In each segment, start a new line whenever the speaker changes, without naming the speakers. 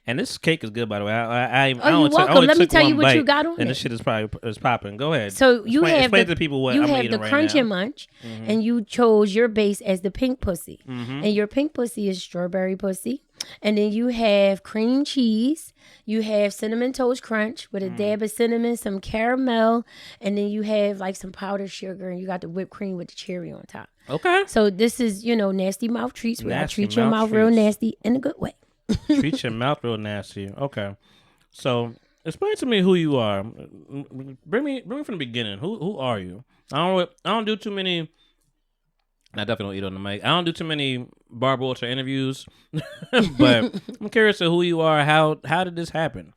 And this cake is good, by the way. I
Oh, you're welcome. Let me tell you what you got on
and
it.
this shit is probably popping. Go ahead.
So you
explain to the people what
you
I'm
have
eating
the
right
Crunch
now.
and Munch, and you chose your base as the pink pussy,
Mm-hmm.
and your pink pussy is strawberry pussy, and then you have cream cheese, you have cinnamon toast crunch with a dab of cinnamon, some caramel, and then you have like some powdered sugar, and you got the whipped cream with the cherry on top.
Okay.
So this is nasty mouth treats where I
Nasty
treat your
mouth
mouth real
treats.
nasty in a good way.
Treat your mouth real nasty. Okay. So explain to me who you are. Bring me from the beginning. Who are you? I don't do too many. I definitely don't eat on the mic. I don't do too many Barbara Walter interviews, but I'm curious to who you are. How did this happen?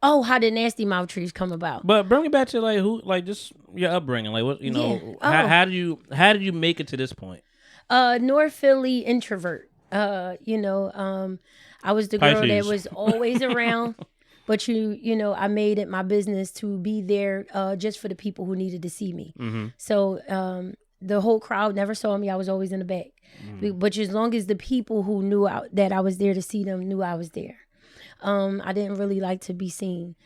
Oh, how did nasty mouth treats come about?
But bring me back to just your upbringing. Like what
Yeah.
how did you make it to this point?
North Philly introvert. I was the girl that
Pisces.
was always around, but I made it my business to be there just for the people who needed to see me.
Mm-hmm.
So the whole crowd never saw me. I was always in the back. But as long as the people who knew that I was there to see them knew I was there. I didn't really like to be seen.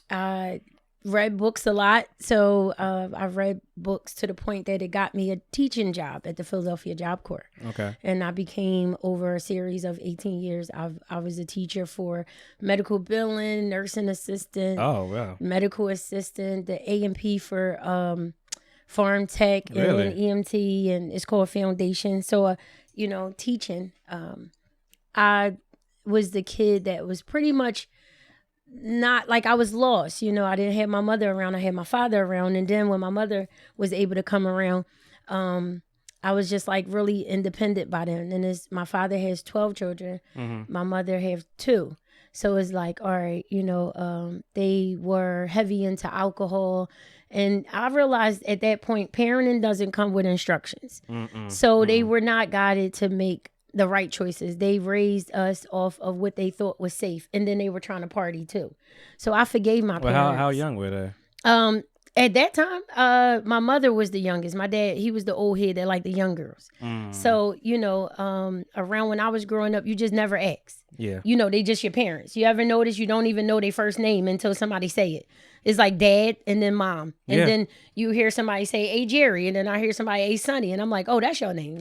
I read books a lot. So I read books to the point that it got me a teaching job at the Philadelphia Job Corps.
Okay.
And I became, over a series of 18 years, I was a teacher for medical billing, nursing assistant,
Oh wow.
medical assistant, the A&P for farm tech
Really?
and EMT, and it's called Foundation. So, teaching. I was the kid that was pretty much not like, I was lost. I didn't have my mother around. I had my father around. And then when my mother was able to come around, I was just like really independent by then. And my father has 12 children.
Mm-hmm.
My mother has 2. So it's like, all right, they were heavy into alcohol. And I realized at that point, parenting doesn't come with instructions. So they were not guided to make the right choices. They raised us off of what they thought was safe. And then they were trying to party too. So I forgave my
Well,
parents.
how young were they?
At that time, my mother was the youngest. My dad, he was the old head that liked the young girls. So, around when I was growing up, you just never ask.
Yeah.
They just your parents. You ever notice you don't even know their first name until somebody say it? It's like dad and then mom. And
Yeah.
then you hear somebody say, hey, Jerry. And then I hear somebody, hey, Sonny. And I'm like, oh, that's your name,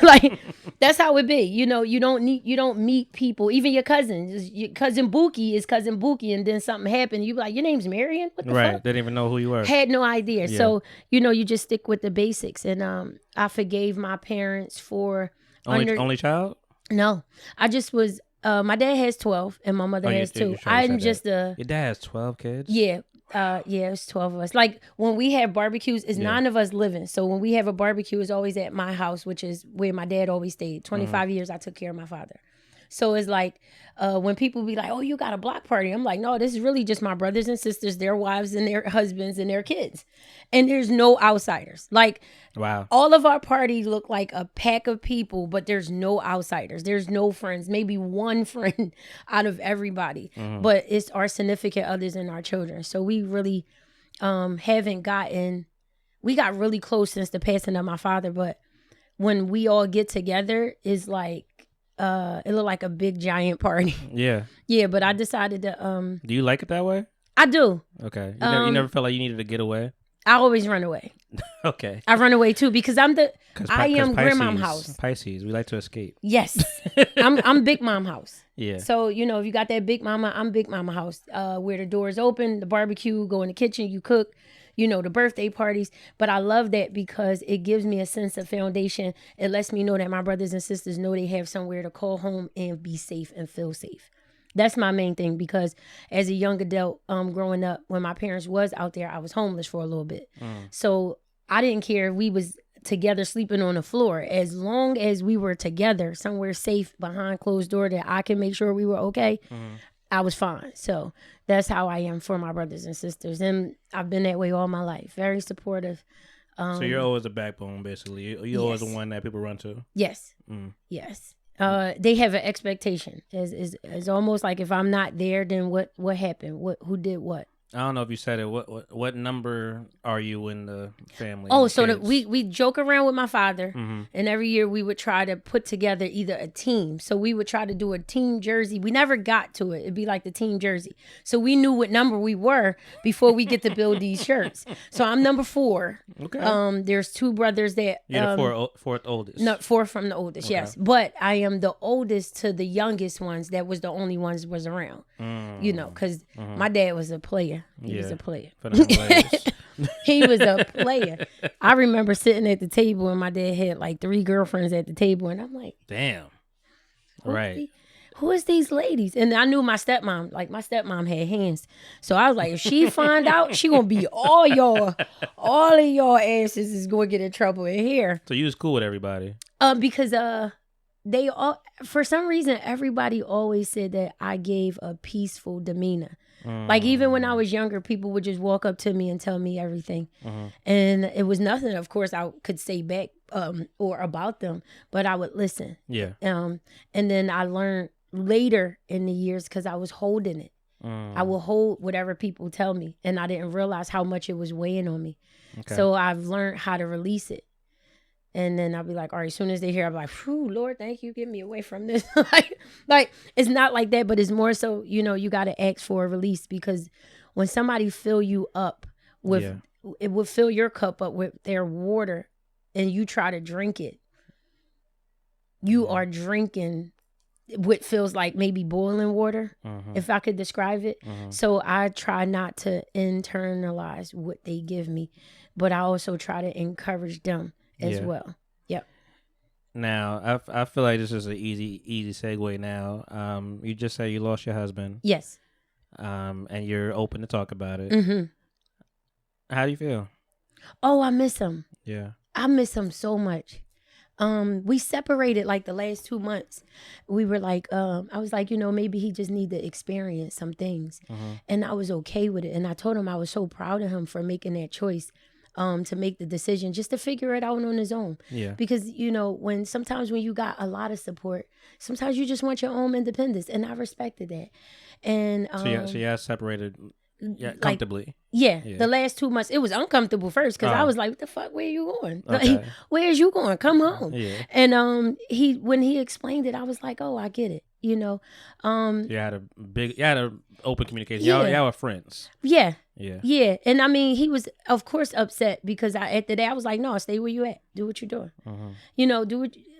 Like, that's how it be. You don't meet people, even your cousins. Your cousin Buki is cousin Buki. And then something happened. You be like, your name's Marion? What the
Right.
fuck?
They didn't even know who you were.
Had no idea.
Yeah.
So, you just stick with the basics. And I forgave my parents for
Only child?
No, I just was. My dad has 12 and my mother has 2. I'm just
Your dad has 12 kids?
yeah. It's 12 of us. Like when we have barbecues, it's 9 of us living. So when we have a barbecue, it's always at my house, which is where my dad always stayed. 25 years I took care of my father. So it's like when people be like, oh, you got a block party. I'm like, no, this is really just my brothers and sisters, their wives and their husbands and their kids. And there's no outsiders. Like,
wow.
All of our parties look like a pack of people, but there's no outsiders. There's no friends, maybe one friend out of everybody. But it's our significant others and our children. So we really we got really close since the passing of my father. But when we all get together, it's like, it looked like a big giant party.
Yeah.
Yeah, but I decided to
Do you like it that way?
I do.
Okay. You never felt like you needed to get away?
I always run away.
Okay.
I run away too because I am
Pisces,
grandmom house.
Pisces, we like to escape.
Yes. I'm big mom house.
Yeah.
So, if you got that big mama, I'm big mama house. Where the doors open, the barbecue, go in the kitchen, you cook, the birthday parties. But I love that because it gives me a sense of foundation. It lets me know that my brothers and sisters know they have somewhere to call home and be safe and feel safe. That's my main thing because as a young adult, growing up, when my parents was out there, I was homeless for a little bit. So I didn't care if we was together sleeping on the floor. As long as we were together somewhere safe behind closed door that I can make sure we were okay, I was fine. So that's how I am for my brothers and sisters. And I've been that way all my life. Very supportive.
So you're always a backbone, basically. You're always the one that people run to.
Yes. Yes. They have an expectation. It's almost like if I'm not there, then what happened? Who did what?
I don't know if you said it. What number are you in the family?
Oh, so that
kids?
we joke around with my father,
Mhm.
and every year we would try to put together either a team. So we would try to do a team jersey. We never got to it. It'd be like the team jersey. So we knew what number we were before we get to build these shirts. So I'm number 4.
Okay.
There's 2 brothers that
You're the fourth oldest.
no, 4 from the oldest,
Okay.
yes. But I am the oldest to the youngest ones that was the only ones was around. You know, because my dad was a player. He was
Yeah.
a player.
For the players.
He was a player. I remember sitting at the table and my dad had like 3 girlfriends at the table, and I'm like,
Damn.
who
Right.
who is these ladies? And I knew my stepmom. Like my stepmom had hands, so I was like, if she find out, she gonna be all of y'all asses is gonna get in trouble in here.
So you was cool with everybody.
Because they all, for some reason, everybody always said that I gave a peaceful demeanor. Like even when I was younger, people would just walk up to me and tell me everything, and it was nothing. Of course, I could say back or about them, but I would listen.
Yeah.
And then I learned later in the years because I was holding it. I will hold whatever people tell me, and I didn't realize how much it was weighing on me.
Okay.
So I've learned how to release it. And then I'll be like, all right, as soon as they hear, I'm like, whew, Lord, thank you. Get me away from this. like, it's not like that, but it's more so, you know, you got to ask for a release, because when somebody fill you up with, it will fill your cup up with their water, and you try to drink it, you are drinking what feels like maybe boiling water, if I could describe it. So I try not to internalize what they give me, but I also try to encourage them as well. Yep.
Now, I feel like this is an easy segue now. You just said you lost your husband.
Yes.
And you're open to talk about it. How do you feel?
Oh, I miss him.
Yeah.
I miss him so much. We separated like the last 2 months. We were like, I was like, you know, maybe he just need to experience some things. And I was okay with it. And I told him I was so proud of him for making that choice. To make the decision, just to figure it out on his own.
Yeah.
Because, you know, sometimes when you got a lot of support, sometimes you just want your own independence. And I respected that. And
So you guys separated comfortably.
Yeah, the last 2 months, it was uncomfortable first, because I was like, what the fuck, where you going?
Okay.
Like, where's you going? Come home.
Yeah.
And when he explained it, I was like, oh, I get it. You know,
You had a open communication.
Yeah.
Y'all were friends.
Yeah.
Yeah.
Yeah. And I mean, he was, of course, upset, because at the day I was like, no, stay where you at. Do what you're doing. You know,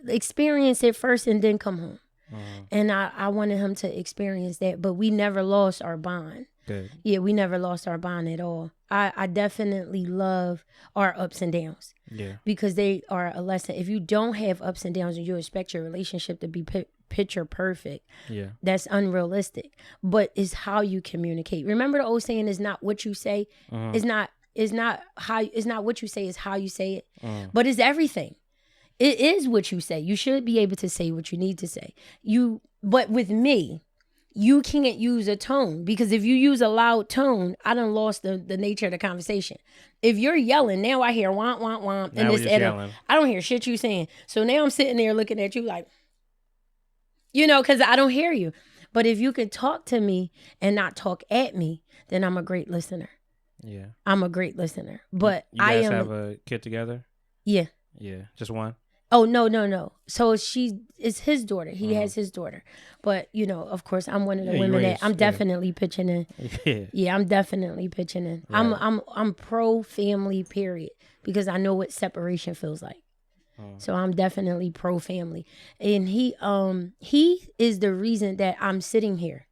experience it first and then come home. And I wanted him to experience that, but we never lost our bond.
Good.
Yeah, we never lost our bond at all. I definitely love our ups and downs.
Yeah.
Because they are a lesson. If you don't have ups and downs and you expect your relationship to be picture perfect, that's unrealistic. But it's how you communicate. Remember the old saying, is not what you say. It's not what you say, is how you say it. But it's everything. It is what you say. You should be able to say what you need to say. But with me, you can't use a tone, because if you use a loud tone, I done lost the nature of the conversation. If you're yelling, now I hear womp, womp, womp, and this, I don't hear shit you saying. So now I'm sitting there looking at you like, you know, because I don't hear you. But if you can talk to me and not talk at me, then I'm a great listener.
Yeah.
I'm a great listener. But
you guys have a kid together?
Yeah.
Yeah. Just one?
Oh, no. So it's his daughter. He has his daughter. But, you know, of course, I'm one of the women that I'm definitely pitching in. Yeah, I'm definitely pitching in. Right. I'm pro family, period, because I know what separation feels like. So I'm definitely pro family. And he is the reason that I'm sitting here.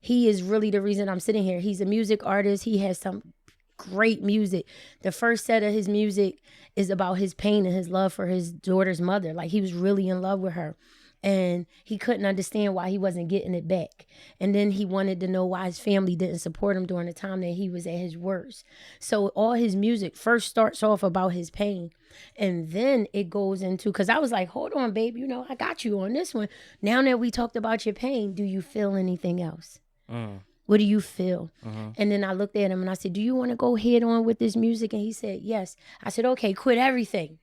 He is really the reason I'm sitting here. He's a music artist. He has some great music. The first set of his music is about his pain and his love for his daughter's mother. Like, he was really in love with her, and he couldn't understand why he wasn't getting it back. And then he wanted to know why his family didn't support him during the time that he was at his worst. So all his music first starts off about his pain, and then it goes into, because I was like, hold on, babe, you know, I got you on this one. Now that we talked about your pain, do you feel anything else? What do you feel? And then I looked at him and I said, do you want to go head on with this music? And he said, yes. I said, okay, quit everything.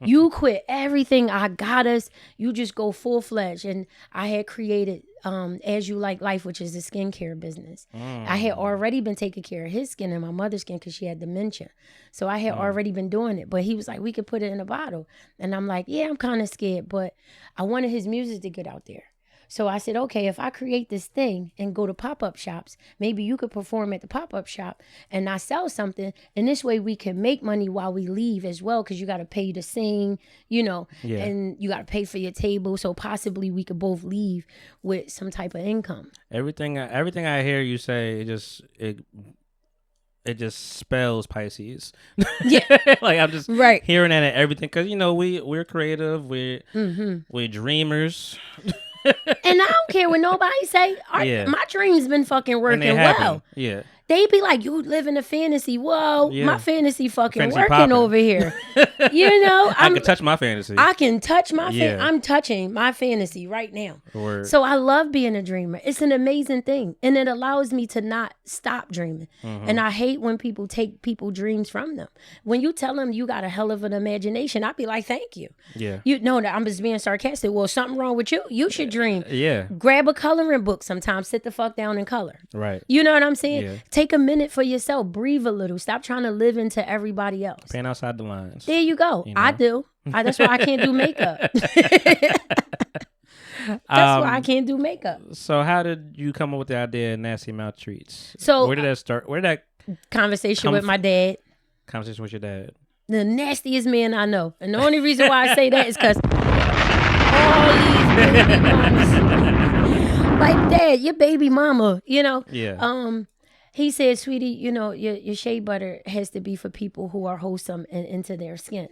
You quit everything. I got us. You just go full fledged. And I had created As You Like Life, which is a skincare business. I had already been taking care of his skin and my mother's skin because she had dementia. So I had already been doing it. But he was like, we could put it in a bottle. And I'm like, yeah, I'm kind of scared. But I wanted his music to get out there. So I said, okay, if I create this thing and go to pop-up shops, maybe you could perform at the pop-up shop and I sell something. And this way we can make money while we leave as well, because you got to pay to sing, and you got to pay for your table. So possibly we could both leave with some type of income.
Everything I hear you say, it just spells Pisces.
Yeah.
Like I'm just
Right.
hearing that and everything, because we're creative, we're dreamers.
And I don't care what nobody say.
Yeah.
My dreams been fucking
And
working
they
well.
happen. Yeah.
They be like, you live in a fantasy. Whoa,
Yeah.
my fantasy fucking
Fantasy
working
popping.
over here.
I can touch my fantasy.
I can touch my
Yeah.
I'm touching my fantasy right now.
Word.
So I love being a dreamer. It's an amazing thing. And it allows me to not stop dreaming. And I hate when people take people's dreams from them. When you tell them you got a hell of an imagination, I'd be like, thank you.
Yeah.
You know that I'm just being sarcastic. Well, something wrong with you. You should dream.
Yeah.
Grab a coloring book sometimes. Sit the fuck down and color.
Right.
You know what I'm saying?
Yeah.
Take a minute for yourself. Breathe a little. Stop trying to live into everybody else.
Paint outside the lines.
There you go.
You know?
I do. That's why I can't do makeup. That's why I can't do makeup.
So how did you come up with the idea of Nasty Mouth Treats?
So
where did that start? Where did that
Conversation with my dad.
conversation with your dad?
The nastiest man I know. And the only reason why I say that is because all these baby mamas, like, Dad, your baby mama,
Yeah.
He said, sweetie, your shea butter has to be for people who are wholesome and into their skin.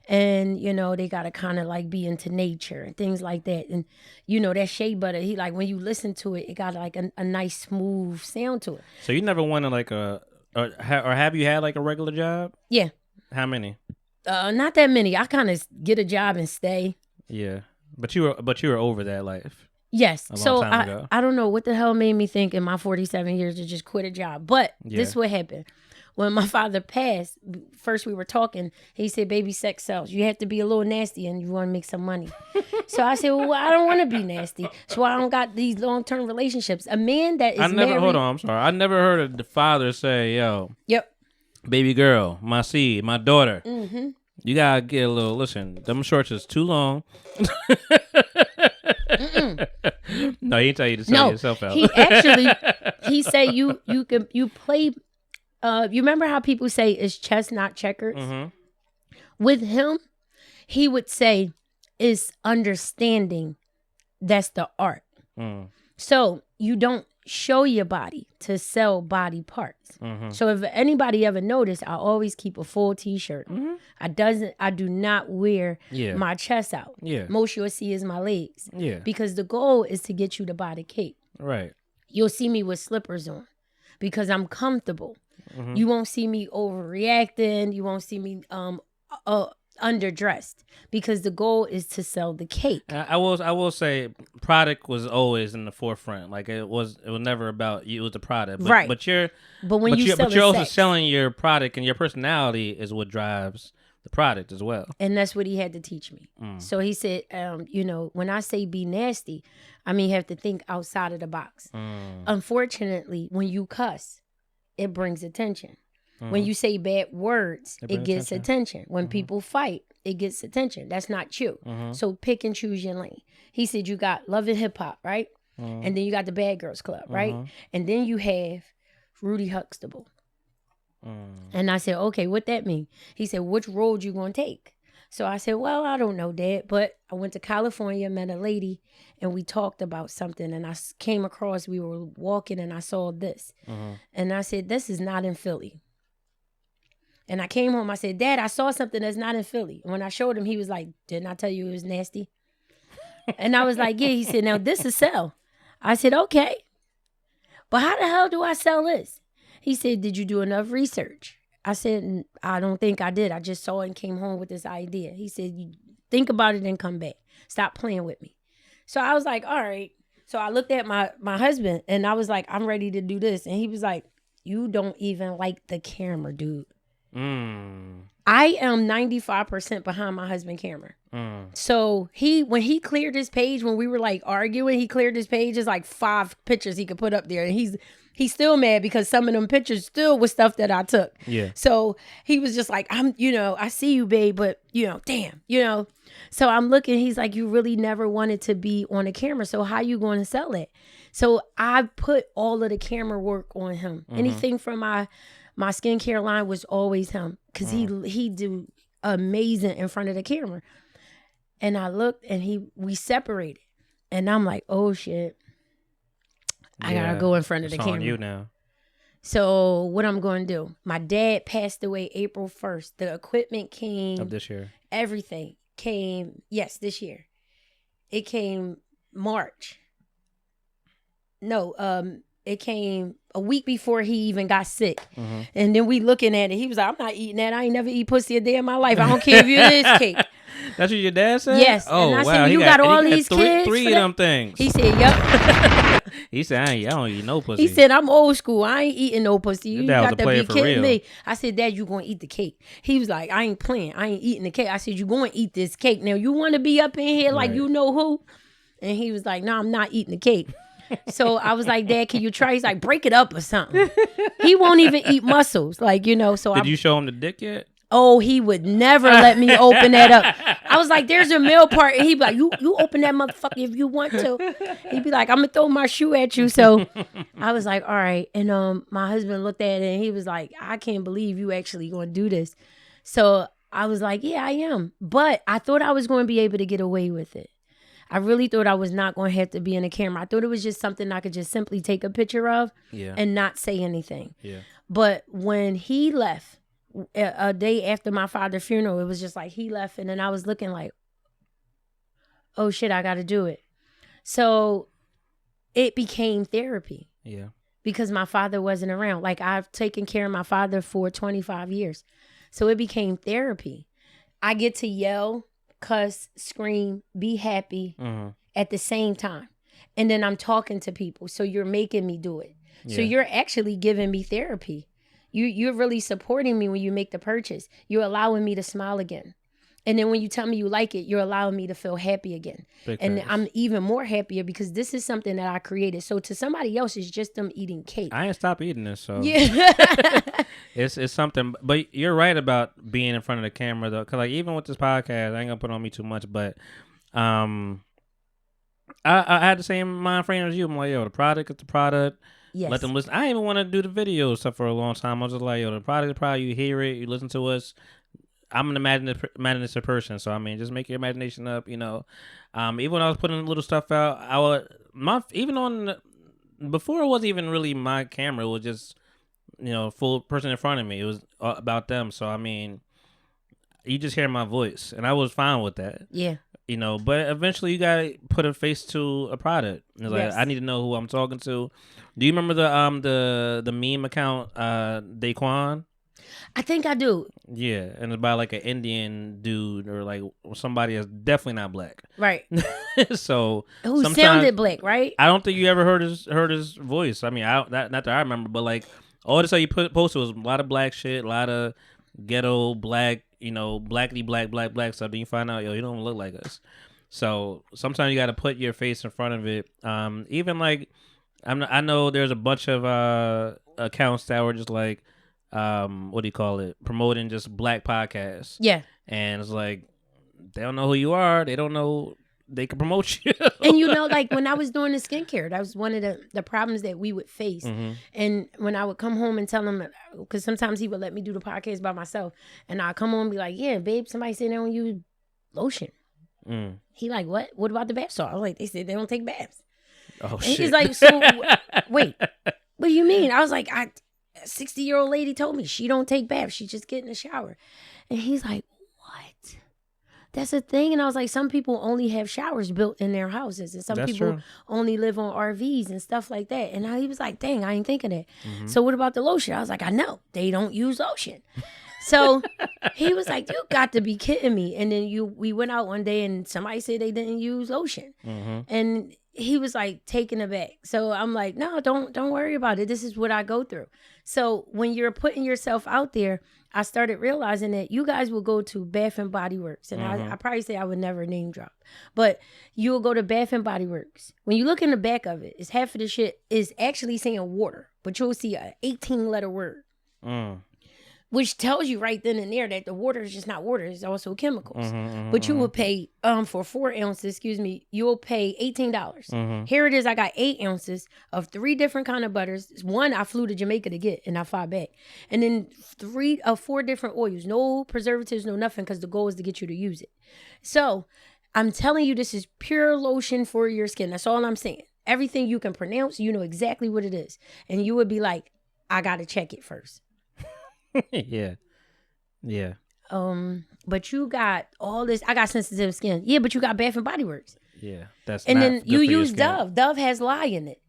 And, they got to kind of like be into nature and things like that. And, that shea butter, he like, when you listen to it, it got like a nice smooth sound to it.
So you never wanted like or have you had like a regular job?
Yeah.
How many?
Not that many. I kind of get a job and stay.
Yeah. But you were over that life.
Yes.
A long
So
time ago.
I don't know what the hell made me think in my 47 years to just quit a job. But this is what happened. When my father passed, first we were talking, he said, baby, sex sells. You have to be a little nasty and you want to make some money. So I said, well, I don't want to be nasty. So I don't got these long-term relationships. A man that is married.
Hold on, I'm sorry. I never heard the father say, yo,
Yep.
baby girl, my seed, my daughter.
Mm-hmm.
You got to get a little, listen, them shorts is too long. No, he didn't tell you to sell yourself out.
He said you play. You remember how people say it's chess, not checkers?
Mm-hmm.
With him, he would say it's understanding. That's the art.
Mm.
So you don't show your body to sell body parts.
Mm-hmm.
So if anybody ever noticed, I always keep a full t-shirt.
Mm-hmm.
I do not wear
Yeah.
my chest out.
Yeah.
Most you'll see is my legs.
Yeah.
Because the goal is to get you to buy the cake.
Right.
You'll see me with slippers on because I'm comfortable.
Mm-hmm.
You won't see me overreacting. You won't see me underdressed because the goal is to sell the cake.
I will say product was always in the forefront. Like it was never about you. It was the product. But,
Right.
But you're
Selling
also
sex.
selling your product, and your personality is what drives the product as well.
And that's what he had to teach me. So he said, when I say be nasty, I mean you have to think outside of the box. Unfortunately, when you cuss, it brings attention. When you say bad words, it gets attention. When people fight, it gets attention. That's not you. So pick and choose your lane. He said you got Love and Hip Hop, right? And then you got the Bad Girls Club, right? And then you have Rudy Huxtable. And I said, okay, what that mean? He said, which road you gonna take? So I said, well, I don't know, Dad. But I went to California, met a lady, and we talked about something. And I came across, we were walking, and I saw this. And I said, this is not in Philly. And I came home, I said, Dad, I saw something that's not in Philly. And when I showed him, he was like, didn't I tell you it was nasty? And I was like, yeah. He said, now this is sell. I said, okay. But how the hell do I sell this? He said, did you do enough research? I said, I don't think I did. I just saw it and came home with this idea. He said, you think about it and come back. Stop playing with me. So I was like, all right. So I looked at my husband and I was like, I'm ready to do this. And he was like, you don't even like the camera, dude. I am 95% behind my husband's camera. So when he cleared his page, when we were like arguing, he cleared his page. It's like 5 pictures he could put up there. And he's still mad because some of them pictures still was stuff that I took.
Yeah.
So he was just like, I see you, babe, but damn, So I'm looking, he's like, you really never wanted to be on the camera. So how you going to sell it? So I put all of the camera work on him. Anything from my skincare line was always him because he do amazing in front of the camera. And I looked and we separated. And I'm like, oh shit. I gotta go in front of the camera.
On you now.
So what I'm going to do? My dad passed away April 1st. The equipment came
of this year.
Everything came. Yes, this year. It came March. No, it came a week before he even got sick. And then we looking at it. He was like, I'm not eating that. I ain't never eat pussy a day in my life. I don't care if you this cake.
That's what your dad said?
Yes.
Oh,
and I
wow.
said, you got all these kids?
Three of them things.
He said, yep.
He said, I don't eat no pussy.
He said, I'm old school. I ain't eating no pussy. You got to be kidding me. I said, Dad, you going to eat the cake. He was like, I ain't playing. I ain't eating the cake. I said, you going to eat this cake. Now, you want to be up in here like you know who? And he was like, no, I'm not eating the cake. So I was like, Dad, can you try? He's like, break it up or something. He won't even eat mussels. Like, so
Did you show him the dick yet?
Oh, he would never let me open that up. I was like, there's a male part. And he'd be like, you open that motherfucker if you want to. He'd be like, I'm going to throw my shoe at you. So I was like, all right. And my husband looked at it and he was like, I can't believe you actually going to do this. So I was like, yeah, I am. But I thought I was going to be able to get away with it. I really thought I was not going to have to be in a camera. I thought it was just something I could just simply take a picture of and not say anything.
Yeah.
But when he left, a day after my father's funeral, it was just like he left and then I was looking like, oh shit, I got to do it. So it became therapy.
Yeah.
Because my father wasn't around. Like I've taken care of my father for 25 years. So it became therapy. I get to yell, cuss, scream, be happy at the same time. And then I'm talking to people. So you're making me do it. Yeah. So you're actually giving me therapy. You're really supporting me when you make the purchase. You're allowing me to smile again. And then when you tell me you like it, you're allowing me to feel happy again. And I'm even more happier because this is something that I created. So to somebody else, it's just them eating cake.
I ain't stopped eating this, so
yeah.
it's something. But you're right about being in front of the camera, though, because like even with this podcast, I ain't gonna put on me too much, but I had the same mind frame as you. I'm like, yo, the product is the product. Yes. Let them listen. I didn't even want to do the video stuff for a long time. I was just like, yo, the product is product. You hear it, you listen to us. I'm an imaginative person, so I mean, just make your imagination up, Even when I was putting little stuff out, before it wasn't even really my camera. It was just, full person in front of me. It was about them. So I mean, you just hear my voice, and I was fine with that.
Yeah.
But eventually you gotta put a face to a product. It's like I need to know who I'm talking to. Do you remember the meme account Daquan?
I think I do.
Yeah, and it's about like an Indian dude or like somebody that's definitely not black.
Right.
So
who sounded black, right?
I don't think you ever heard his voice. I mean, not that I remember, but like all this you posted was a lot of black shit, a lot of ghetto black, blackity black stuff. Then you find out, you don't look like us. So sometimes you got to put your face in front of it. Even like I know there's a bunch of accounts that were just like, what do you call it? Promoting just black podcasts.
Yeah.
And it's like, they don't know who you are. They don't know they can promote you.
And like when I was doing the skincare, that was one of the problems that we would face. Mm-hmm. And when I would come home and tell him, because sometimes he would let me do the podcast by myself, and I'd come home and be like, yeah, babe, somebody said they don't use lotion. He like, what? What about the bath salt? I was like, they said they don't take baths.
Oh,
and
shit.
He's like, so wait, what do you mean? I was like, a 60-year-old lady told me she don't take baths. She just get in the shower. And he's like, what? That's a thing. And I was like, some people only have showers built in their houses. And some
That's
people
true.
only live on RVs and stuff like that. And he was like, dang, I ain't thinking that. Mm-hmm. So what about the lotion? I was like, I know. They don't use lotion. So he was like, you got to be kidding me. And then we went out one day and somebody said they didn't use lotion. Mm-hmm. And he was like taken aback. So I'm like, no, don't worry about it. This is what I go through. So when you're putting yourself out there, I started realizing that you guys will go to Bath and Body Works. And I probably say I would never name drop. But you will go to Bath and Body Works. When you look in the back of it, it's half of the shit is actually saying water. But you'll see a 18-letter word. Which tells you right then and there that the water is just not water, it's also chemicals. But you will pay for 4 ounces, you will pay $18. Here it is, I got 8 ounces of 3 different kind of butters. One I flew to Jamaica to get and I fought back. And then 3 or 4 different oils, no preservatives, no nothing, because the goal is to get you to use it. So I'm telling you, this is pure lotion for your skin. That's all I'm saying. Everything you can pronounce, you know exactly what it is. And you would be like, I gotta check it first.
Yeah.
But you got all this. I got sensitive skin. Yeah, but you got Bath and Body Works.
Yeah, that's
and
not
then
good
you
for your
use
skin.
Dove. Dove has lye in it.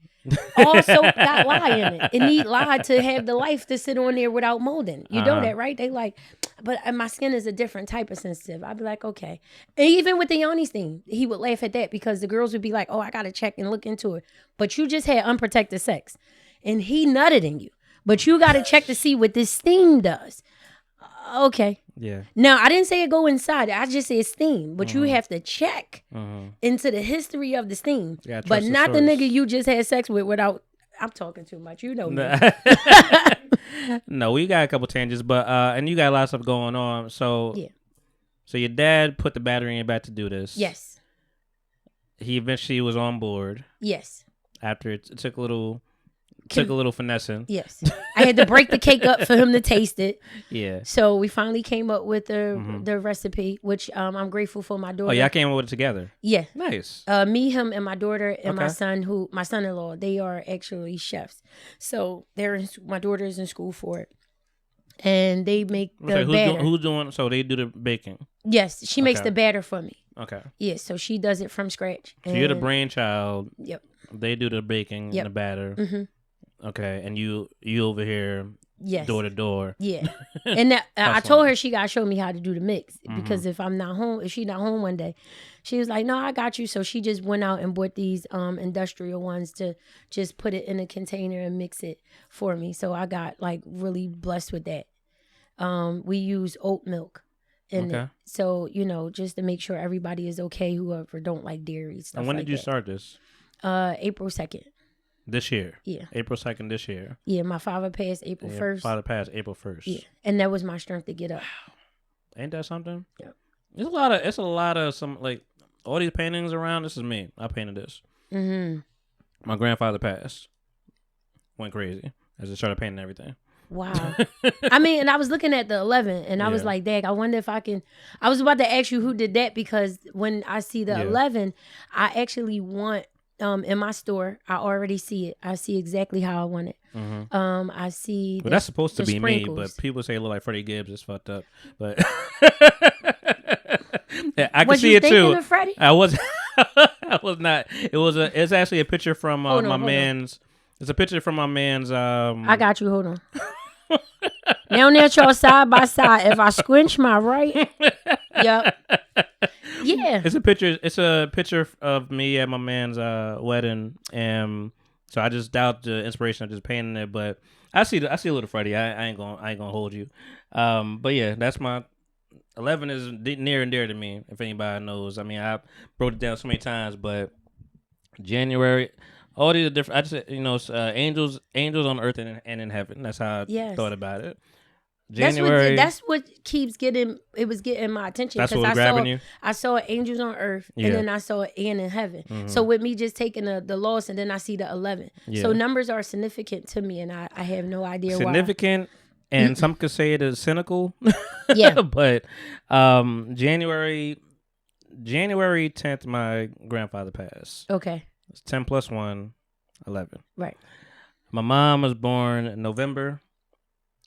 All soap got lye in it. It need lye to have the life to sit on there without molding. You know that, right? They like, but my skin is a different type of sensitive. I'd be like, okay. And even with the Yanni's thing, he would laugh at that because the girls would be like, oh, I gotta check and look into it. But you just had unprotected sex, and he nutted in you. But you gotta check to see what this steam does. Okay.
Yeah.
Now, I didn't say it go inside. I just said steam. But you have to check into the history of the steam. But not the nigga you just had sex with without... I'm talking too much. You know me.
No, we got a couple tangents, but and you got a lot of stuff going on. So
yeah.
So your dad put the battery in your back to do this.
Yes.
He eventually was on board.
Yes.
After it took a little finessing.
Yes. I had to break the cake up for him to taste it.
Yeah.
So we finally came up with the recipe, which I'm grateful for my daughter.
Oh, y'all came up with it together?
Yeah.
Nice.
Me, him, and my daughter and my son-in-law, they are actually chefs. So my daughter is in school for it. And they make the batter.
Who's doing, so they do the baking?
Yes. She makes the batter for me.
Okay.
Yeah. So she does it from scratch.
So you're the brainchild.
Yep.
They do the baking and the batter.
Mm-hmm.
Okay, and you over here, door to door.
Yeah, and I told her she got to show me how to do the mix because if she's not home one day, she was like, "No, I got you." So she just went out and bought these industrial ones to just put it in a container and mix it for me. So I got like really blessed with that. We use oat milk in it, so just to make sure everybody is okay. Whoever don't like dairy stuff.
And when
did
you start this?
April 2nd.
This year?
Yeah.
April 2nd this year?
Yeah, my father passed April 1st.
Father passed April 1st.
Yeah, and that was my strength to get up.
Wow. Ain't that something?
Yeah.
It's a lot of some, like, all these paintings around, this is me. I painted this.
Mm-hmm.
My grandfather passed. Went crazy. I just started painting everything.
Wow. I mean, and I was looking at the 11 and I was like, Dag, I wonder if I can. I was about to ask you who did that because when I see the 11, I actually want, in my store, I already see it. I see exactly how I want it.
Mm-hmm.
I see.
Well, that's supposed to be
sprinkles.
me, but people say it look like Freddie Gibbs. It's fucked up. But yeah, I can see it too.
Of Freddie?
I was. I was not. It's actually a picture from my man's. It's a picture from my man's.
I got you. Hold on. Now that y'all side by side, if I squinch my right, yep. Yeah.
It's a picture. It's a picture of me at my man's wedding, and so I just doubt the inspiration of just painting it. But I see a little Freddie. I ain't gonna hold you. But yeah, that's my 11 is near and dear to me. If anybody knows, I mean, I broke it down so many times. But January, all these are different. I just angels on earth and in heaven. That's how I thought about it. January.
That's what keeps getting. It was getting my attention.
That's what was grabbing you.
I saw angels on earth, and then I saw and in heaven. Mm-hmm. So with me just taking the loss, and then I see the 11. Yeah. So numbers are significant to me, and I have no idea
significant, why. And some could say it is cynical.
Yeah,
but January 10th, my grandfather passed.
Okay,
it's 10 plus 1, 11.
Right.
My mom was born in November.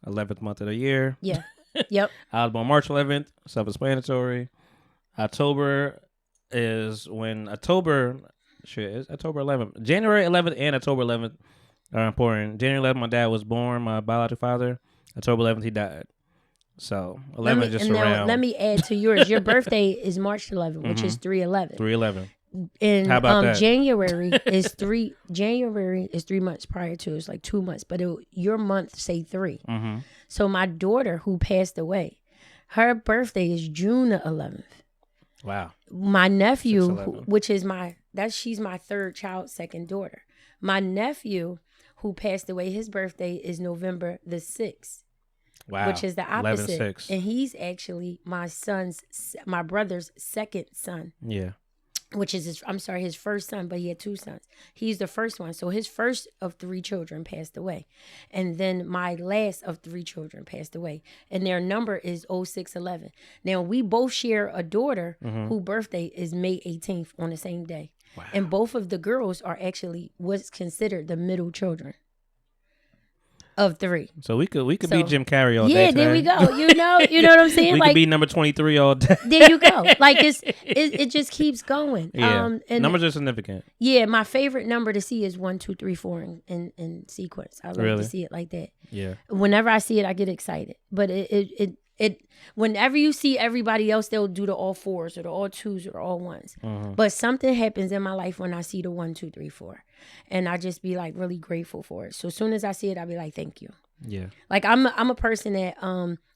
11th month of the year.
Yeah. Yep.
I was born March 11th. Self-explanatory. October is when October 11th. January 11th and October 11th are important. January 11th, my dad was born, my biological father. October 11th, he died. So 11 just around.
Let me add to yours. Your birthday is March 11th, which is 3/11.
3/11.
in
How about that?
January is 3 months prior to. It's like 2 months, but your month say 3.
Mm-hmm.
So my daughter who passed away, her birthday is June the 11th.
Wow.
My nephew,
6/11.
which is she's my third child, second daughter. My nephew who passed away, his birthday is November the 6th.
Wow.
Which is the opposite.
11/6.
And he's actually my brother's second son.
Yeah.
Which is his first son, but he had 2 sons. He's the first one. So his first of 3 children passed away. And then my last of 3 children passed away. And their number is 0611. Now we both share a daughter whose birthday is May 18th on the same day.
Wow.
And both of the girls are actually what's considered the middle children of 3.
So we could be Jim Carrey all day.
Yeah, there we go. You know what I'm saying?
We
like,
could be number 23 all day.
there you go. Like it just keeps going.
Yeah.
And
Numbers are significant.
yeah, my favorite number to see is 1, 2, 3, 4 in sequence. I love
Really?
to see it like that.
Yeah.
Whenever I see it, I get excited. But it whenever you see everybody else, they'll do the all 4s or the all 2s or all 1s.
Mm-hmm.
But something happens in my life when I see the 1, 2, 3, 4, and I just be like really grateful for it. So as soon as I see it, I'll be like, thank you.
Yeah.
Like I'm a person that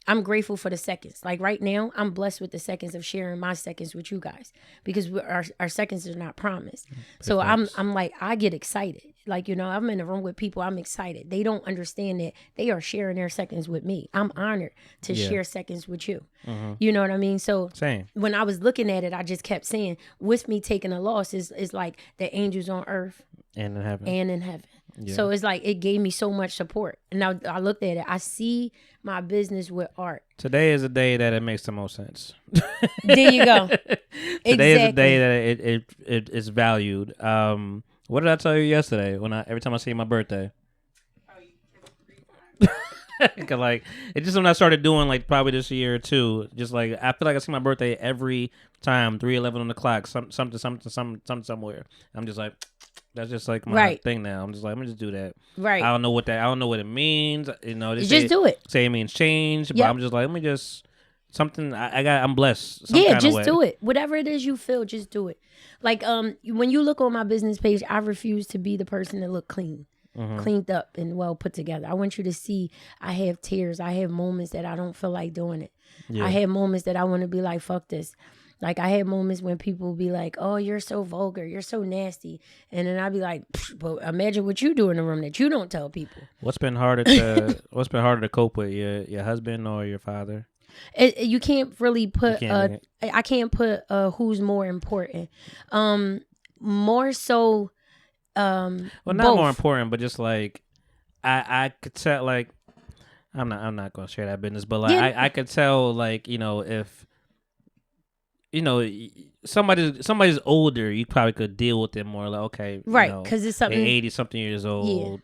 I'm grateful for the seconds. Like right now, I'm blessed with the seconds of sharing my seconds with you guys because our seconds are not promised. So I'm like, I get excited. Like, I'm in a room with people. I'm excited. They don't understand that they are sharing their seconds with me. I'm honored to share seconds with you.
Mm-hmm.
You know what I mean? So
Same.
when I was looking at it, I just kept saying, with me taking a loss is like the angels on earth
And in heaven.
and in heaven.
Yeah.
So it's like it gave me so much support. And now I looked at it. I see my business with art.
Today is a day that it makes the most sense.
There you go.
Today is a day that it is valued. What did I tell you yesterday? Every time I see my birthday. Cause like it's just when I started doing like probably this year or 2, just like I feel like I see my birthday every time 3:11 on the clock, something somewhere. I'm just like, that's just like my thing now. I'm just like, let me just do that.
Right.
I don't know what it means. They
just do it.
Say it means change, but I'm just like, let me just something. I'm blessed.
Just do it. Whatever it is you feel, just do it. Like when you look on my business page, I refuse to be the person that look clean. Cleaned up and well put together. I want you to see I have tears. I have moments that I don't feel like doing it. Yeah. I have moments that I want to be like, fuck this. Like I had moments when people be like, oh, you're so vulgar. You're so nasty. And then I'd be like, but imagine what you do in the room that you don't tell people.
What's been harder to cope with, your husband or your father?
You can't really put, I can't put who's more important. More so,
well, not
both.
more important, but just like I could tell, like I'm not gonna share that business, but like I could tell, like if somebody's older, you probably could deal with it more. Like okay,
right? Because it's something
80-something years old.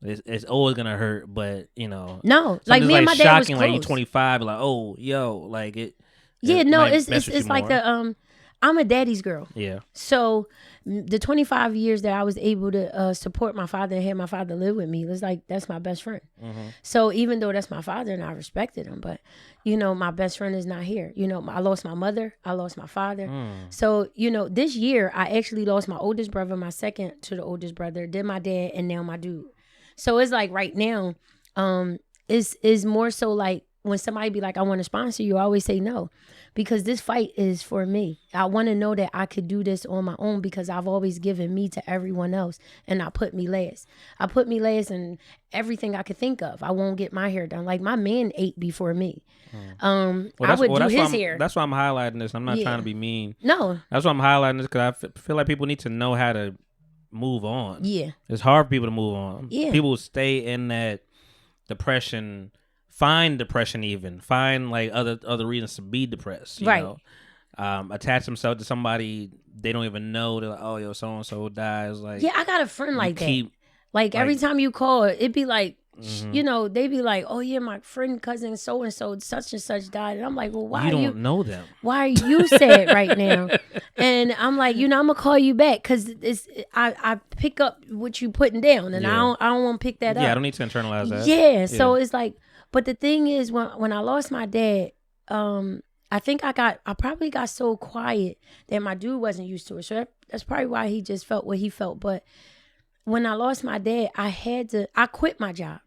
Yeah. It's always gonna hurt, but
no, like me and my dad was close.
Like you 25, like oh yo, like it.
Yeah, no, it's like the I'm a daddy's girl.
Yeah.
So the 25 years that I was able to support my father and have my father live with me, it's like that's my best friend. Mm-hmm. So even though that's my father and I respected him, but my best friend is not here. I lost my mother, I lost my father. So this year I actually lost my oldest brother, my second to the oldest brother, then my dad, and now my dude. So it's like right now, is more so like when somebody be like, I want to sponsor you, I always say no, because this fight is for me. I want to know that I could do this on my own because I've always given me to everyone else, and I put me last. I put me last in everything I could think of. I won't get my hair done. Like my man ate before me. I would do his hair.
That's why I'm highlighting this. I'm not trying to be mean.
No.
That's why I'm highlighting this because I feel like people need to know how to move on.
Yeah.
It's hard for people to move on.
Yeah.
People stay in that depression. Find depression, even find like other reasons to be depressed. You know? Attach themselves to somebody they don't even know. They're like, oh, yo, so and so dies. Like,
I got a friend like that. Like every time you call, it'd be like, they be like, oh yeah, my friend, cousin, so and so, such and such died, and I'm like, well, why
you don't know them?
Why are you sad right now? And I'm like, I'm gonna call you back because I pick up what you putting down, and I don't want to pick that up.
Yeah, I don't need to internalize that.
Yeah, so it's like. But the thing is, when I lost my dad, I think I probably got so quiet that my dude wasn't used to it. So that's probably why he just felt what he felt. But when I lost my dad, I quit my job.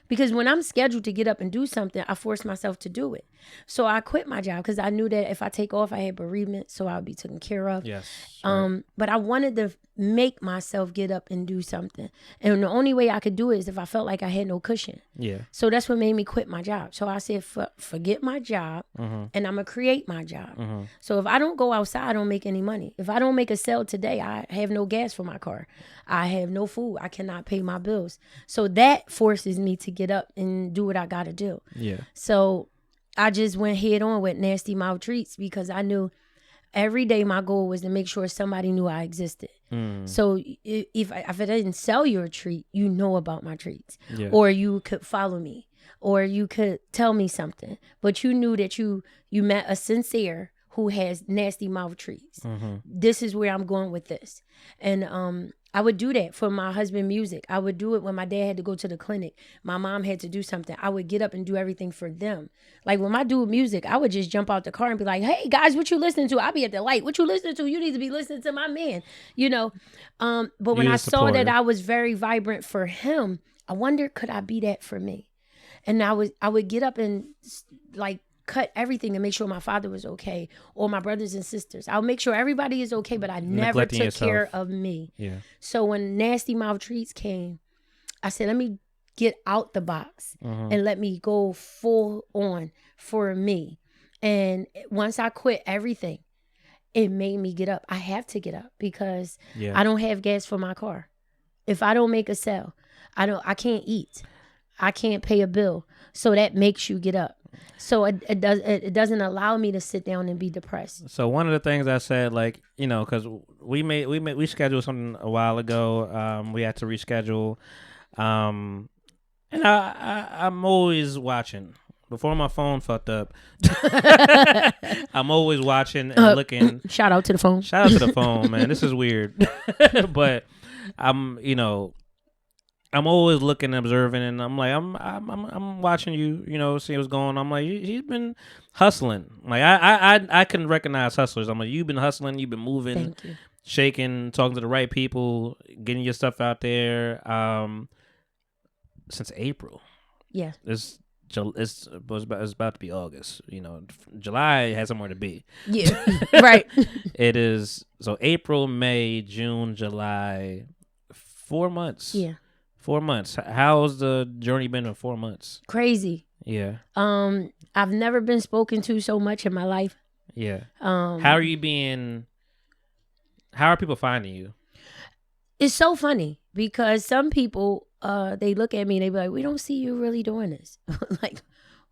Because when I'm scheduled to get up and do something, I force myself to do it. So I quit my job because I knew that if I take off, I had bereavement, so I would be taken care of.
Yes.
But I wanted to make myself get up and do something. And the only way I could do it is if I felt like I had no cushion.
Yeah.
So that's what made me quit my job. So I said, forget my job, and I'm going to create my job. So if I don't go outside, I don't make any money. If I don't make a sale today, I have no gas for my car. I have no food. I cannot pay my bills. So that forces me to get up and do what I got to do.
Yeah.
So I just went head on with Nasty Mouth Treats because I knew every day my goal was to make sure somebody knew I existed. So if I didn't sell you a treat, you know about my treats.
Yeah.
Or you could follow me. Or you could tell me something. But you knew that you met a sincere who has Nasty Mouth Treats. This is where I'm going with this. And I would do that for my husband music. I would do it when my dad had to go to the clinic. My mom had to do something. I would get up and do everything for them. Like when I do music, I would just jump out the car and be like, hey guys, what you listening to? I'll be at the light. What you listening to? You need to be listening to my man, you know? But when I saw that I was very vibrant for him, I wondered, could I be that for me? And I would get up and like cut everything to make sure my father was okay or my brothers and sisters. I'll make sure everybody is okay, but I never took care of me.
Yeah.
So when Nasty Mouth Treats came, I said, let me get out the box and let me go full on for me. And once I quit everything, it made me get up. I have to get up because I don't have gas for my car. If I don't make a sale, I can't eat. I can't pay a bill. So that makes you get up. So it doesn't allow me to sit down and be depressed.
So one of the things I said, like, you know, because we scheduled something a while ago. We had to reschedule, and I'm always watching. Before my phone fucked up, I'm always watching and looking.
Shout out to the phone.
Shout out to the phone, man. This is weird, but I'm always looking, observing, and I'm like, I'm watching you, you know, see what's going on. I'm like, he's been hustling. Like I can recognize hustlers. I'm like, you've been hustling, you've been moving,
Thank you.
shaking, talking to the right people, getting your stuff out there. Since April.
Yeah.
It's about to be August. You know, July has somewhere to be.
Yeah. Right.
It is so April, May, June, July, 4 months.
Yeah.
4 months. How's the journey been in 4 months?
Crazy.
Yeah.
I've never been spoken to so much in my life.
Yeah. How are people finding you?
It's so funny because some people, they look at me and they be like, we don't see you really doing this. Like,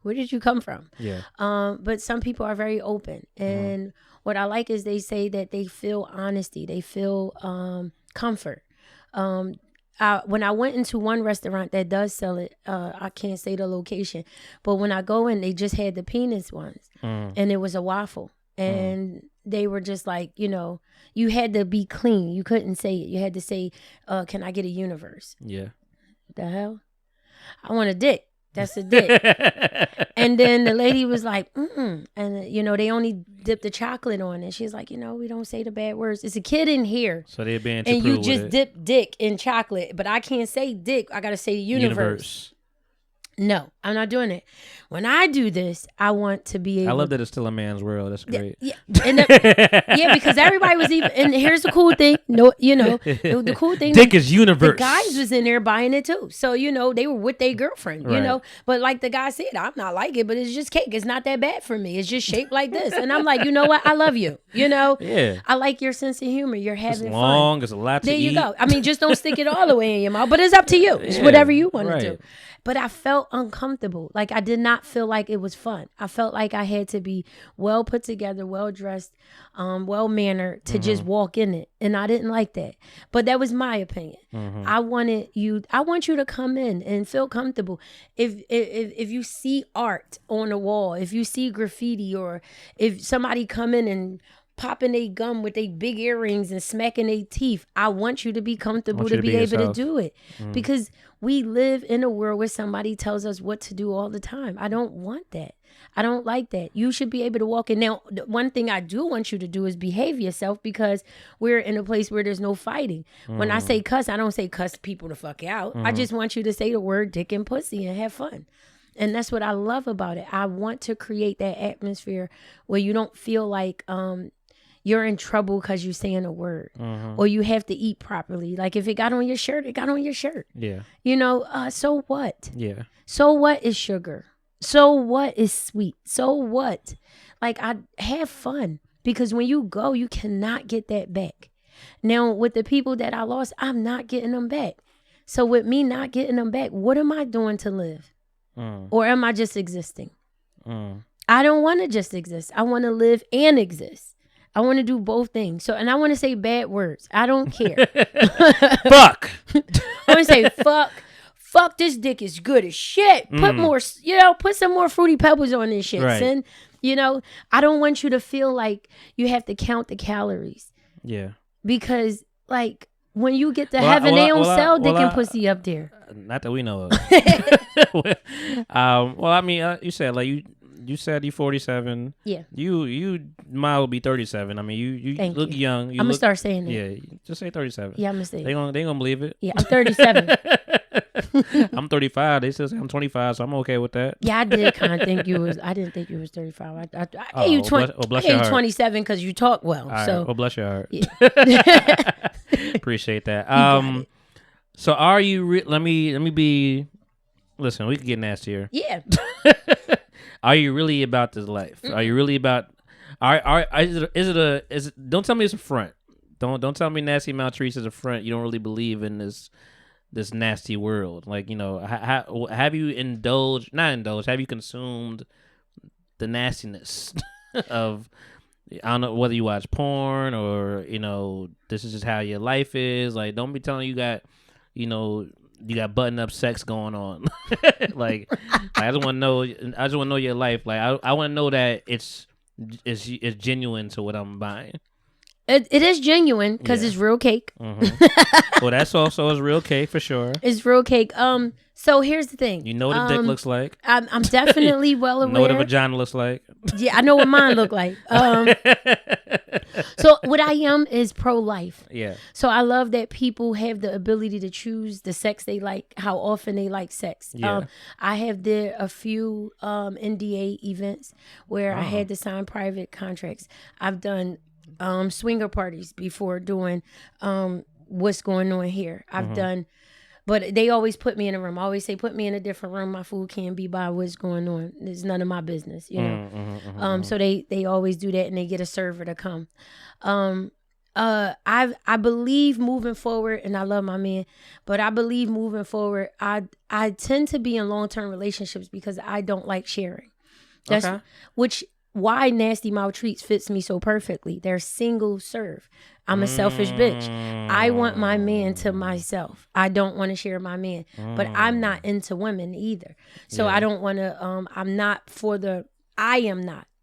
where did you come from?
Yeah.
But some people are very open. And what I like is they say that they feel honesty. They feel comfort. When I went into one restaurant that does sell it, I can't say the location, but when I go in, they just had the penis ones, and it was a waffle, and they were just like, you know, you had to be clean. You couldn't say it. You had to say, can I get a universe?
Yeah.
The hell? I want a dick. That's a dick. And then the lady was like, and you know, they only dipped the chocolate on it. She's like, you know, we don't say the bad words. It's a kid in here.
So they're being too
and you
cruel
just
with it.
dip dick in chocolate, but I can't say dick. I gotta say universe. No, I'm not doing it. When I do this, I want to be able.
I love that it's still a man's world. That's great.
Yeah, and yeah, because everybody was even. And here's the cool thing. No, you know, the cool thing.
Dick is universe.
The guys was in there buying it too. So you know, they were with their girlfriend. You
Right.
know, but like the guy said, I'm not like it, but it's just cake. It's not that bad for me. It's just shaped like this, and I'm like, you know what? I love you. You know,
Yeah.
I like your sense of humor. You're
It's
having
long.
fun.
It's a lot to
There
eat.
you go. I mean, just don't stick it all the way in your mouth, but it's up to you. It's
Yeah,
whatever you want
right.
to do. But I felt uncomfortable. Like I did not feel like it was fun. I felt like I had to be well put together, well dressed, well mannered to just walk in it. And I didn't like that. But that was my opinion. I want you to come in and feel comfortable. If you see art on the wall, if you see graffiti, or if somebody come in and popping a gum with they big earrings and smacking their teeth. I want you to be comfortable
Want you
to
to
be
be
able to
yourself.
do it. Because we live in a world where somebody tells us what to do all the time. I don't want that. I don't like that. You should be able to walk in. Now, the one thing I do want you to do is behave yourself, because we're in a place where there's no fighting. When I say cuss, I don't say cuss people the fuck out. I just want you to say the word dick and pussy and have fun. And that's what I love about it. I want to create that atmosphere where you don't feel like you're in trouble because you're saying a word, or you have to eat properly. Like if it got on your shirt, it got on your shirt.
Yeah.
You know, so what?
Yeah.
So what is sugar? So what is sweet? So what? Like, I have fun, because when you go, you cannot get that back. Now, with the people that I lost, I'm not getting them back. So with me not getting them back, what am I doing to live? Or am I just existing? I don't want to just exist. I want to live and exist. I want to do both things. So, and I want to say bad words. I don't care.
Fuck.
I want to say fuck. Fuck, this dick is good as shit. Put more, put some more Fruity Pebbles on this shit,
Right.
son. I don't want you to feel like you have to count the calories.
Yeah.
Because, like, when you get to
Well,
heaven, they don't
well,
sell dick
well,
and pussy up there.
Not that we know of. Well, I mean, you said like you said you 47.
Yeah.
You might be 37. I mean, you
Thank
look
you.
young.
I'm going to start saying that.
Yeah, just say 37.
Yeah, I'm going to say
They
it.
gonna believe it.
Yeah, I'm 37.
I'm 35. They still say I'm 25, so I'm okay with that.
Yeah, I did kind of think you was. I didn't think you was 35. I
Oh,
gave you
well,
20.
bless
I
your
gave you
heart.
27 because you talk well.
All right.
So
Well, bless your heart.
yeah.
Appreciate that.
got it.
So are you? Let me be. Listen, we can get nastier.
Yeah.
Are you really about this life? Are you really about? Is it? Don't tell me it's a front. Don't tell me Nasty Maltreats is a front. You don't really believe in this nasty world. Like, have you indulged? Not indulged. Have you consumed the nastiness of? I don't know whether you watch porn or this is just how your life is. Like, don't be telling you got button up sex going on. Like, I just want to know. I just want to know your life. Like, I want to know that it's genuine to what I'm buying.
It is genuine because
Yeah.
it's real cake.
Well, that's also is real cake for sure.
It's real cake. So here's the thing.
You know what a dick looks like.
I'm definitely well
You
aware.
know what a vagina looks like.
Yeah, I know what mine look like. So what I am is pro-life.
Yeah.
So I love that people have the ability to choose the sex they like, how often they like sex.
Yeah.
I have did a few NDA events where I had to sign private contracts. I've done swinger parties before doing what's going on here. I've done, but they always put me in a room. I always say, put me in a different room. My food can't be by what's going on. It's none of my business, So they always do that, and they get a server to come. I believe moving forward, and I love my man, but I believe moving forward, I tend to be in long-term relationships because I don't like sharing. That's
Okay.
why Nasty Maltreats fits me so perfectly. They're single serve. I'm a selfish bitch. I want my man to myself. I don't want to share my man, but I'm not into women either. So I don't want to,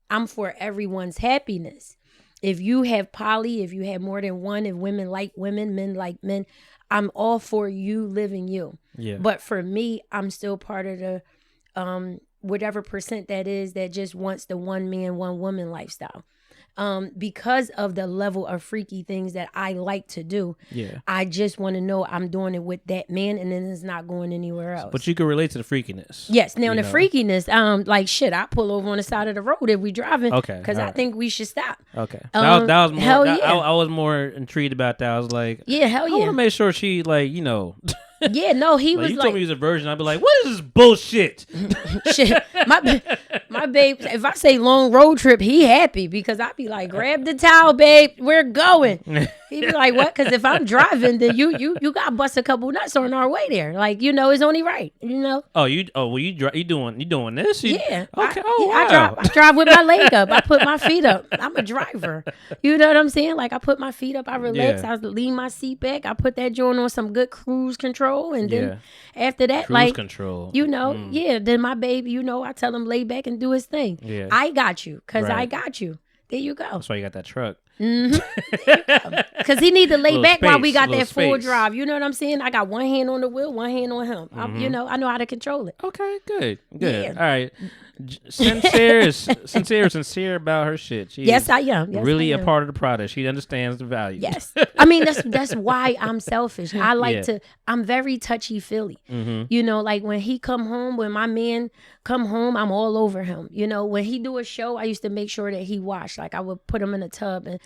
I'm for everyone's happiness. If you have poly, if you have more than one, if women like women, men like men, I'm all for you living you.
Yeah.
But for me, I'm still part of the whatever percent that is that just wants the one man, one woman lifestyle. Because of the level of freaky things that I like to do.
Yeah.
I just want to know I'm doing it with that man, and then it's not going anywhere else.
But you can relate to the freakiness.
Yes. Now,
you
the
know.
freakiness, like shit, I pull over on the side of the road if we driving.
Okay,
Because I
alright.
think we should stop.
Okay. That was more.
hell yeah.
I was more intrigued about that. I was like,
Yeah, hell
I want
yeah.
to make sure she
Yeah, no, he
like,
was
you
like,
told me he was a virgin. I'd be like, what is this bullshit?
shit. My babe, if I say long road trip, he happy because I be like, grab the towel, babe, we're going. He be like, what? Because if I'm driving, then you got to bust a couple nuts on our way there. Like, it's only right,
You doing this?
Yeah.
Okay.
I drive with my leg up. I put my feet up. I'm a driver. You know what I'm saying? Like, I put my feet up. I relax.
Yeah.
I lean my seat back. I put that joint on some good cruise control. And then
Yeah.
after that,
Cruise
like,
control.
then my baby, I tell him lay back and do his thing.
Yeah.
I got you because I
Right.
got you. There you go.
That's why you got that truck.
Because he need to lay
Little
back while we
space,
got
little
that full
space.
drive. You know what I'm saying? I got one hand on the wheel, one hand on him. I know how to control it.
Okay, good.
Yeah.
All right. Sincere about her shit. She
Yes,
is
I am. Yes,
really
I
a
am.
part of the product. She understands the value.
Yes. I mean, that's why I'm selfish. I like
Yeah.
to, I'm very touchy feely.
Mm-hmm.
You know, like when he come home, when my man come home, I'm all over him. You know, when he do a show, I used to make sure that he washed. Like I would put him in a tub and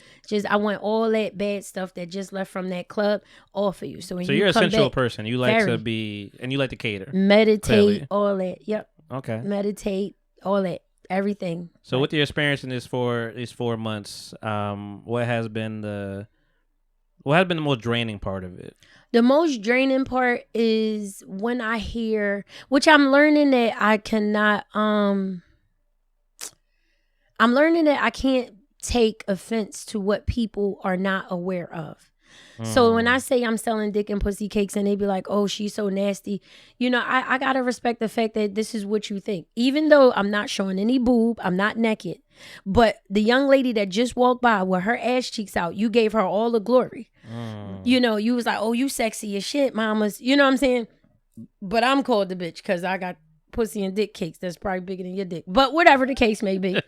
I want all that bad stuff that just left from that club off of you. So when
So
you
you're a
come
sensual
back,
person. You like
very.
to be, and you like to cater.
meditate,
Clearly.
all that. Yep.
Okay.
Meditate, all that. Everything.
So with your experience in these 4 months, what has been the most draining part of it?
The most draining part is when I hear, which I'm learning that I cannot, I'm learning that I can't take offense to what people are not aware of. So when I say I'm selling dick and pussy cakes and they be like, oh, she's so nasty, you know, I got to respect the fact that this is what you think. Even though I'm not showing any boob, I'm not naked. But the young lady that just walked by with her ass cheeks out, you gave her all the glory. You know, you was like, oh, you sexy as shit, mamas. You know what I'm saying? But I'm called the bitch because I got pussy and dick cakes that's probably bigger than your dick. But whatever the case may be.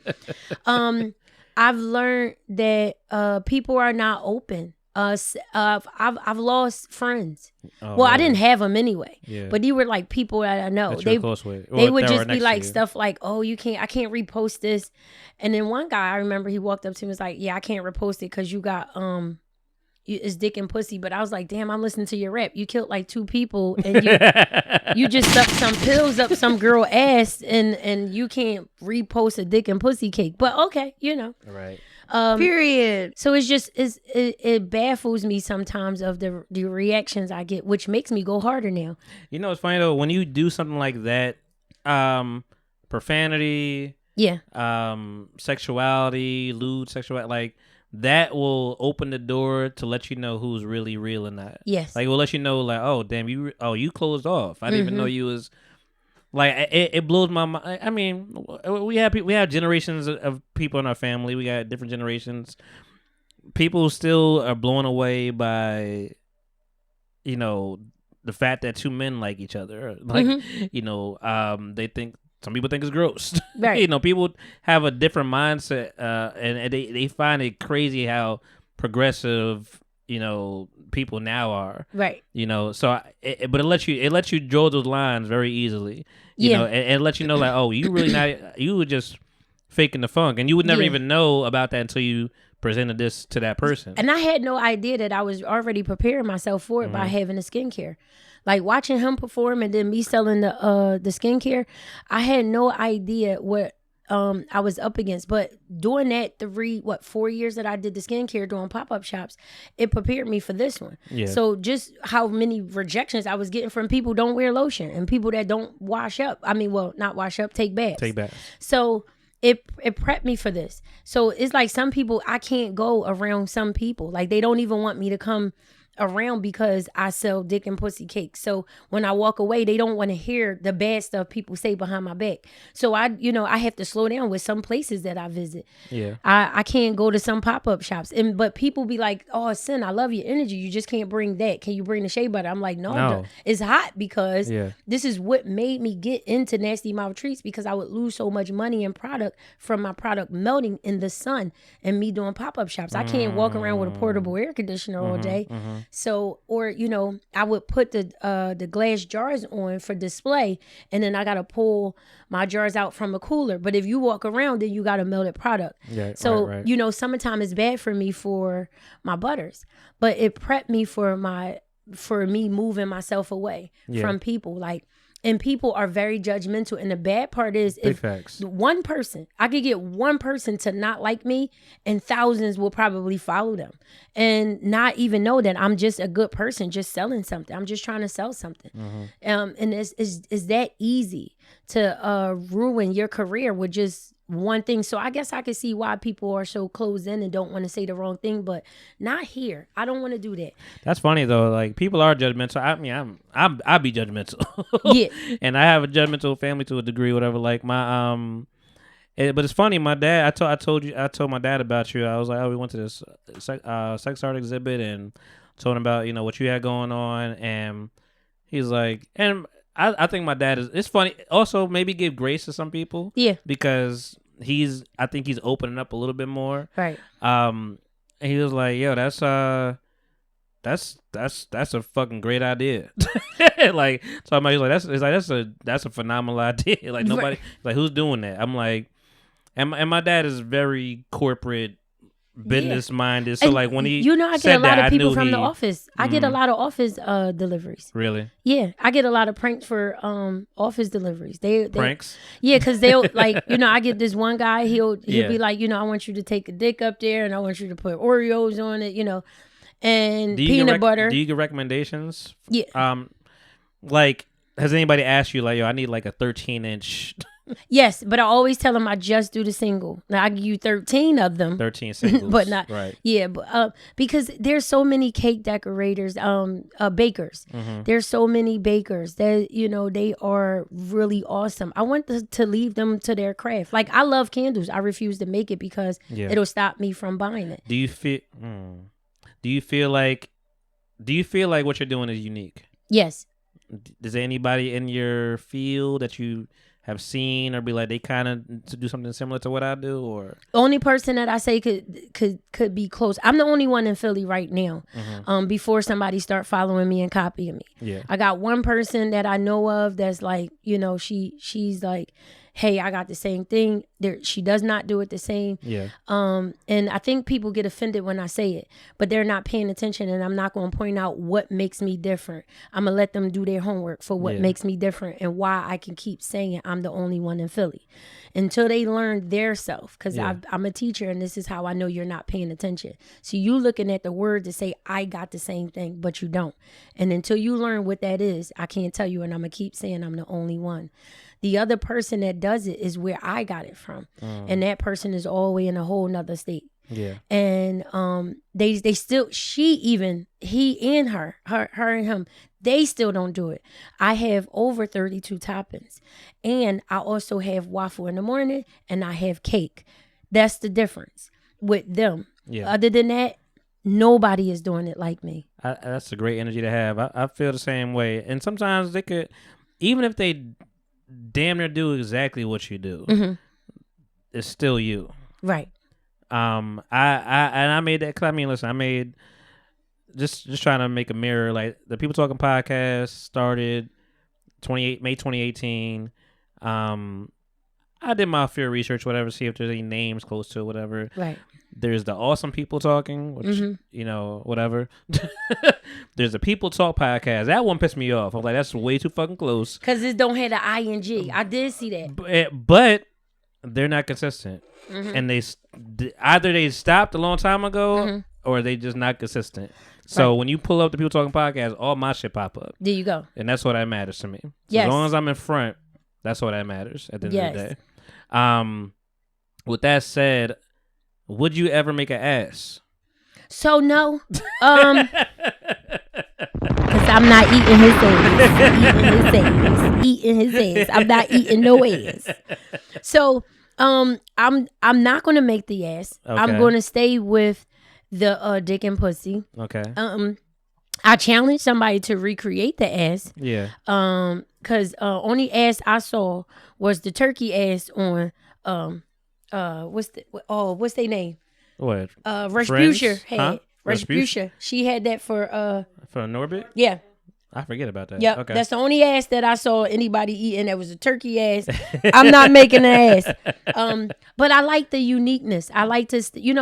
I've learned that people are not open. I've lost friends.
Oh,
Well, I
really?
didn't have them anyway,
Yeah.
but they were like people that I know.
That you're close with.
They
Or
would
that were
just be
next to
like
you.
stuff like, "Oh, I can't repost this," and then one guy I remember he walked up to me and was like, "Yeah, I can't repost it because you got it's dick and pussy." But I was like, "Damn, I'm listening to your rap. You killed like 2 people and you just stuck some pills up some girl ass and you can't repost a dick and pussy cake." But okay, you know.
Right.
Period. So it's just it baffles me sometimes of the reactions I get, which makes me go harder now.
You know, it's funny though when you do something like that, profanity,
Yeah.
sexuality, lewd sexuality, like that will open the door to let you know who's really real in that.
Yes.
Like, it will let you know, like, oh damn, you closed off. I didn't even know you was. Like it blows my mind. I mean, we have generations of people in our family. We got different generations. People still are blown away by, you know, the fact that 2 men like each other. Like, you know, they think some people think it's gross.
Right.
You know, people have a different mindset, and they find it crazy how progressive, you know, people now are.
Right.
You know, so but it lets you draw those lines very easily. You know, and it lets you know like, oh, you really not, you were just faking the funk, and you would never even know about that until you presented this to that person.
And I had no idea that I was already preparing myself for it by having the skincare. Like watching him perform and then me selling the skincare, I had no idea what I was up against. But doing that 4 years that I did the skincare doing pop-up shops, it prepared me for this one.
Yeah.
So just how many rejections I was getting from people don't wear lotion and people that don't wash up. I mean, well, not wash up, take baths.
Take back.
So it prepped me for this. So it's like some people, I can't go around some people. Like they don't even want me to come around because I sell dick and pussy cakes. So when I walk away, they don't want to hear the bad stuff people say behind my back. So I have to slow down with some places that I visit.
Yeah.
I can't go to some pop-up shops. But people be like, oh, Sin, I love your energy. You just can't bring that. Can you bring the shea butter? I'm like, no. It's hot because this is what made me get into Nasty Mouth Treats, because I would lose so much money in product from my product melting in the sun and me doing pop-up shops. I can't walk around with a portable air conditioner all day. So, or, I would put the glass jars on for display, and then I got to pull my jars out from a cooler. But if you walk around, then you got a melted product.
Yeah,
so,
right.
Summertime is bad for me for my butters, but it prepped me for me moving myself away from people. Like, and people are very judgmental. And the bad part is,
Big
if
facts.
one person, I could get one person to not like me, and thousands will probably follow them and not even know that I'm just a good person, just selling something. I'm just trying to sell something. And it's that easy to ruin your career with just one thing. So I guess I can see why people are so closed in and don't want to say the wrong thing, but not here. I don't want to do that.
That's funny though. Like, people are judgmental. I mean, I be judgmental.
Yeah.
And I have a judgmental family to a degree, whatever. Like, my But it's funny. My dad, I told my dad about you. I was like, oh, we went to this sex art exhibit and told him about what you had going on, and he's like, and I think my dad is. It's funny. Also, maybe give grace to some people.
Yeah.
Because I think he's opening up a little bit more.
Right.
And he was like, yo, that's a fucking great idea. Like, so I'm like, that's a phenomenal idea. Like nobody, like who's doing that? I'm like, and my dad is very corporate, business minded. So
and
like when he
I get a lot of people from the
he,
office. I get a lot of office deliveries.
Really?
Yeah, I get a lot of pranks for office deliveries. They
pranks?
Yeah, because they'll like I get this one guy. He'll be like I want you to take a dick up there and I want you to put Oreos on it. And peanut butter.
Do you get recommendations?
Yeah.
Like, has anybody asked you like, yo, I need like a 13-inch?
Yes, but I always tell them I just do the single. Now I give you 13 of them.
13 singles,
but not
right.
Yeah, but because there's so many cake decorators, bakers.
Mm-hmm.
There's so many bakers that they are really awesome. I want to leave them to their craft. Like I love candles. I refuse to make it because it'll stop me from buying it.
Do you feel like what you're doing is unique?
Yes.
Does anybody in your field that you have seen or be like they kind of to do something similar to what I do? Or
only person that I say could be close. I'm the only one in Philly right now.
Mm-hmm.
Before somebody start following me and copying me.
Yeah. I
got one person that I know of that's like she's like, hey, I got the same thing. She does not do it the same.
Yeah.
And I think people get offended when I say it, but they're not paying attention, and I'm not going to point out what makes me different. I'm going to let them do their homework for what makes me different and why I can keep saying I'm the only one in Philly until they learn their self. Because I'm a teacher, and this is how I know you're not paying attention. So you looking at the word to say I got the same thing, but you don't. And until you learn what that is, I can't tell you, and I'm going to keep saying I'm the only one. The other person that does it is where I got it from. And that person is all the way in a whole nother state.
Yeah.
And they still, he and her and him, they still don't do it. I have over 32 toppings. And I also have waffle in the morning and I have cake. That's the difference with them.
Yeah.
Other than that, nobody is doing it like me.
That's a great energy to have. I feel the same way. And sometimes they could, even if they damn near do exactly what you do,
mm-hmm.
it's still you.
Right.
I made that, cause I mean, listen, I made just trying to make a mirror. Like the People Talking podcast started May 2018. I did my field research, whatever, see if there's any names close to it, whatever.
Right.
There's the Awesome People Talking, which,
mm-hmm.
Whatever. There's the People Talk podcast. That one pissed me off. I was like, that's way too fucking close.
Because it don't have the ing. I did see that.
But they're not consistent.
Mm-hmm.
And either they stopped a long time ago
mm-hmm.
or they just not consistent. So when you pull up the People Talking podcast, all my shit pop up.
There you go.
And that's what that matters to me. So
yes.
As long as I'm in front, that's what that matters at the end of the day. With that said, would you ever make an ass?
So no, because I'm not eating his ass. I'm not eating no ass. So I'm not gonna make the ass. Okay. I'm gonna stay with the dick and pussy.
Okay.
I challenge somebody to recreate the ass.
Yeah.
Because only ass I saw was the turkey ass on what's their name?
What?
Respucia had. Huh? Respucia. She had that for
Norbit?
Yeah.
I forget about that.
Yep.
Okay.
That's the only ass that I saw anybody eating. That was a turkey ass. I'm not making an ass. But I like the uniqueness. I like to,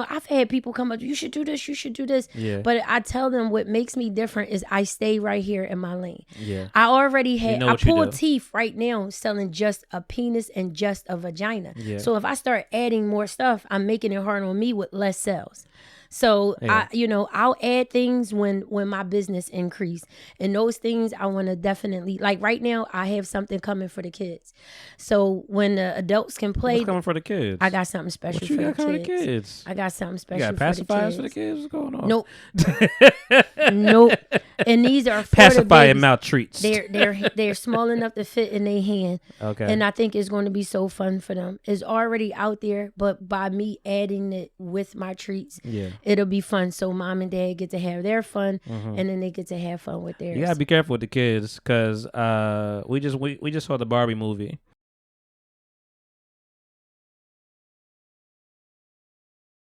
I've had people come up, you should do this, you should do this.
Yeah.
But I tell them what makes me different is I stay right here in my lane.
Yeah.
I already had, I pull teeth right now selling just a penis and just a vagina.
Yeah.
So if I start adding more stuff, I'm making it hard on me with less sales. So
Yeah.
I'll add things when my business increase, and those things I want to definitely, like right now I have something coming for the kids. So when the adults can play,
What's coming for the kids?
I got something special
What you
for
got
the
coming
kids.
to kids?
I got something
You
special
got
for the
pacifiers
kids.
for the kids? What's going on?
Nope. Nope. And these are for the
Pacifier
babies.
mouth treats.
They're small enough to fit in their hand.
Okay.
And I think it's going to be so fun for them. It's already out there, but by me adding it with my treats,
Yeah.
it'll be fun. So mom and dad get to have their fun, and then they get to have fun with theirs.
You gotta be careful with the kids, cause we just saw the Barbie movie,